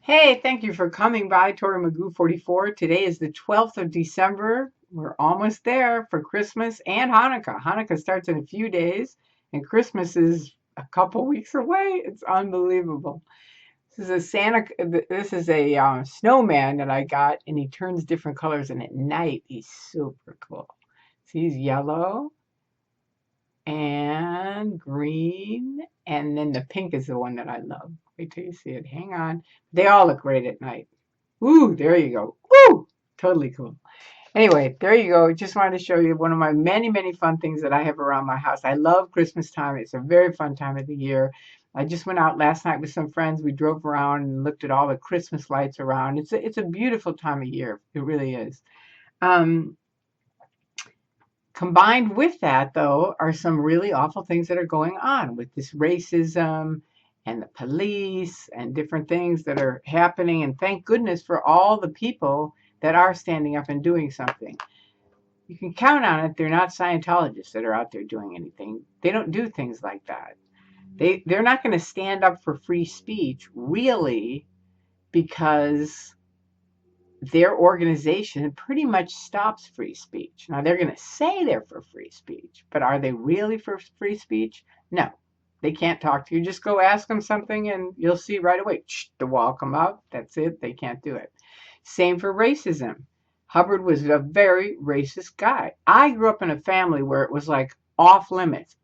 Hey, thank you for coming by, Tory Magoo 44. Today is the 12th of December. We're almost there for Christmas and Hanukkah. Hanukkah starts in a few days, and Christmas is a couple weeks away. It's unbelievable. This is a snowman that I got, and he turns different colors, and at night he's super cool. So he's yellow and green, and then the pink is the one that I love. Wait till you see it. Hang on. They all look great at night. Ooh, there you go. Ooh, totally cool. Anyway, there you go. Just wanted to show you one of my many, many fun things that I have around my house. I love Christmas time. It's a very fun time of the year. I just went out last night with some friends. We drove around and looked at all the Christmas lights around. It's a beautiful time of year. It really is. Um, Combined with that, though, are some really awful things that are going on with this racism and the police and different things that are happening. And thank goodness for all the people that are standing up and doing something. You can count on it. They're not Scientologists that are out there doing anything. They don't do things like that. They're not going to stand up for free speech, really, because their organization pretty much stops free speech. Now, they're going to say they're for free speech, but are they really for free speech? No, they can't talk to you. Just go ask them something and you'll see right away. The wall come up. That's it. They can't do it. Same for racism. Hubbard was a very racist guy. I grew up in a family where it was like off limits.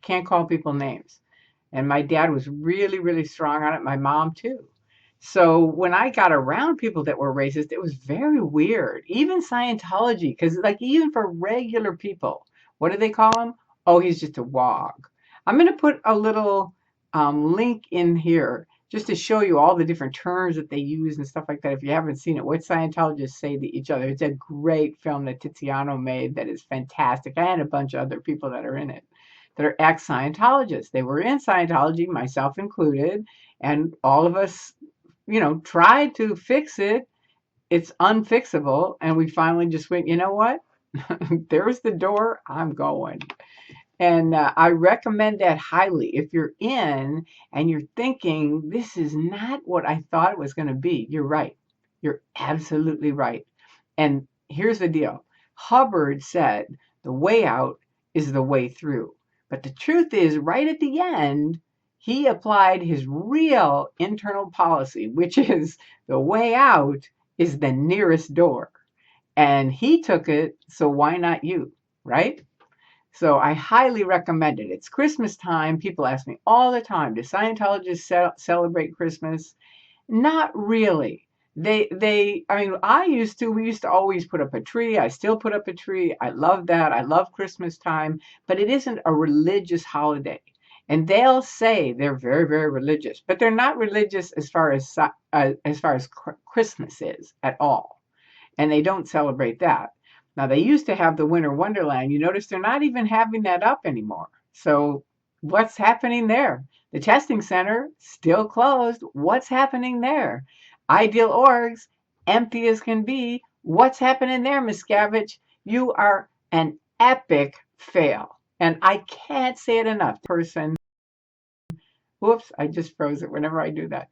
Can't call people names. And my dad was really, really strong on it. My mom, too. So when I got around people that were racist, it was very weird. Even Scientology, because like even for regular people, what do they call him? Oh, he's just a wog. I'm going to put a little link in here just to show you all the different terms that they use and stuff like that. If you haven't seen it, what Scientologists say to each other. It's a great film that Tiziano made that is fantastic. I had a bunch of other people that are in it that are ex-Scientologists. They were in Scientology, myself included, and all of us tried to fix it. It's unfixable. And we finally just went, you know what? There's the door. I'm going. And I recommend that highly. If you're in and you're thinking, this is not what I thought it was going to be, you're right. You're absolutely right. And here's the deal Hubbard said the way out is the way through. But the truth is, right at the end, he applied his real internal policy, which is the way out is the nearest door. And he took it, so why not you, right? So I highly recommend it. It's Christmas time. People ask me all the time, do Scientologists celebrate Christmas? Not really. We used to always put up a tree. I still put up a tree. I love that. I love Christmas time, but it isn't a religious holiday. And they'll say they're very, very religious, but they're not religious as far as Christmas is at all. And they don't celebrate that. Now, they used to have the Winter Wonderland. You notice they're not even having that up anymore. So, what's happening there? The testing center still closed. What's happening there? Ideal orgs, empty as can be. What's happening there, Miscavige? You are an epic fail. And I can't say it enough. Person, whoops, I just froze it whenever I do that.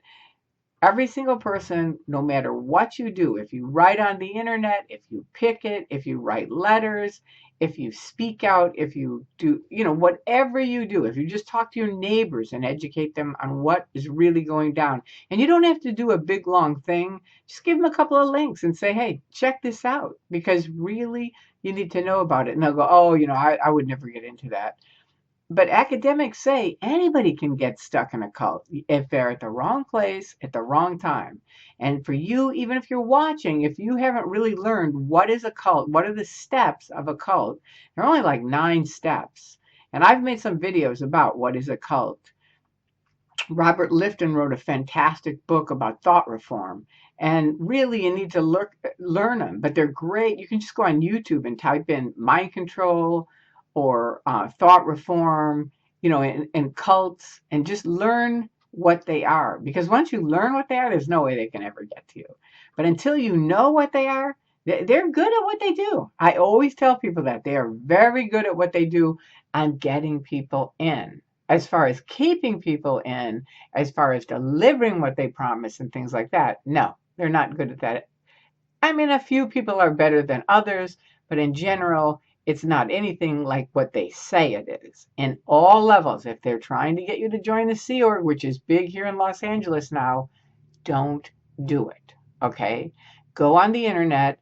Every single person, no matter what you do, if you write on the internet, if you picket, if you write letters, if you speak out, if you do, whatever you do, if you just talk to your neighbors and educate them on what is really going down. And you don't have to do a big, long thing. Just give them a couple of links and say, hey, check this out, because really you need to know about it. And they'll go, oh, I would never get into that. But academics say anybody can get stuck in a cult if they're at the wrong place at the wrong time. And for you, even if you're watching, if you haven't really learned what is a cult, what are the steps of a cult, there are only like 9 steps. And I've made some videos about what is a cult. Robert Lifton wrote a fantastic book about thought reform. And really, you need to learn them, but they're great. You can just go on YouTube and type in mind control or thought reform, and cults, and just learn what they are. Because once you learn what they are, there's no way they can ever get to you. But until you know what they are, they're good at what they do. I always tell people that they are very good at what they do on getting people in. as far as keeping people in, as far as delivering what they promise and things like that, no, they're not good at that. I mean, a few people are better than others, but in general, it's not anything like what they say it is. In all levels, if they're trying to get you to join the Sea Org, which is big here in Los Angeles now, don't do it. Okay? Go on the internet,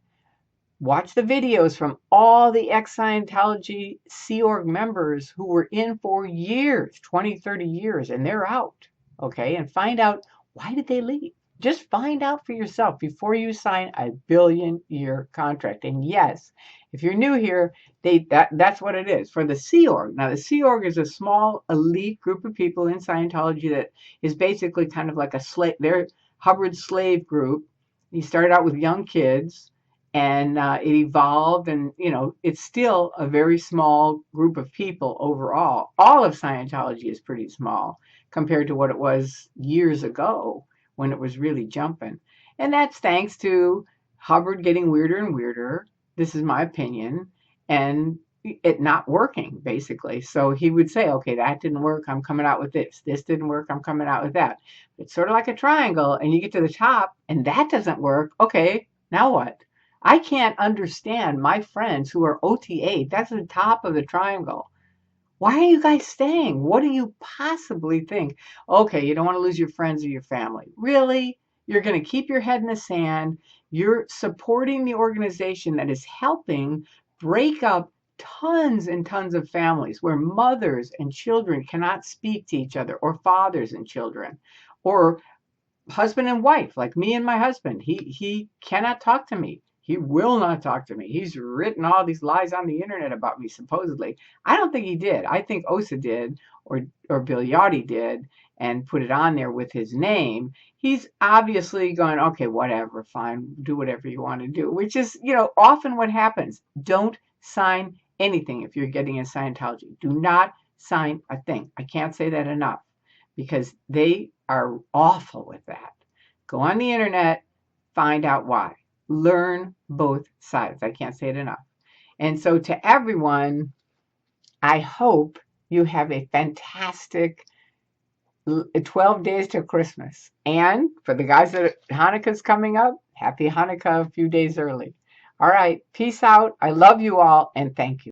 watch the videos from all the ex-Scientology Sea Org members who were in for years, 20, 30 years, and they're out. Okay? And find out, why did they leave? Just find out for yourself before you sign a billion-year contract. And yes, if you're new here, that's what it is for the Sea Org. Now, the Sea Org is a small elite group of people in Scientology that is basically kind of like a slave. They're Hubbard's slave group. He started out with young kids, and it evolved, and it's still a very small group of people overall. All of Scientology is pretty small compared to what it was years ago when it was really jumping. And that's thanks to Hubbard getting weirder and weirder. This is my opinion. And it not working, basically. So he would say, okay, that didn't work. I'm coming out with this. This didn't work. I'm coming out with that. It's sort of like a triangle, and you get to the top, and that doesn't work. Okay, now what? I can't understand my friends who are OTA. That's the top of the triangle. Why are you guys staying? What do you possibly think? Okay, you don't want to lose your friends or your family. Really? You're going to keep your head in the sand. You're supporting the organization that is helping break up tons and tons of families where mothers and children cannot speak to each other, or fathers and children, or husband and wife, like me and my husband. He cannot talk to me. He will not talk to me. He's written all these lies on the internet about me, supposedly. I don't think he did. I think Osa did, or Bill Yachty did, and put it on there with his name. He's obviously going, okay, whatever, fine, do whatever you want to do, which is, often what happens. Don't sign anything if you're getting in Scientology. Do not sign a thing. I can't say that enough, because they are awful with that. Go on the internet, find out why. Learn both sides. I can't say it enough. And so to everyone, I hope you have a fantastic 12 days to Christmas. And for the guys that Hanukkah's coming up, happy Hanukkah a few days early. All right, peace out. I love you all, and thank you.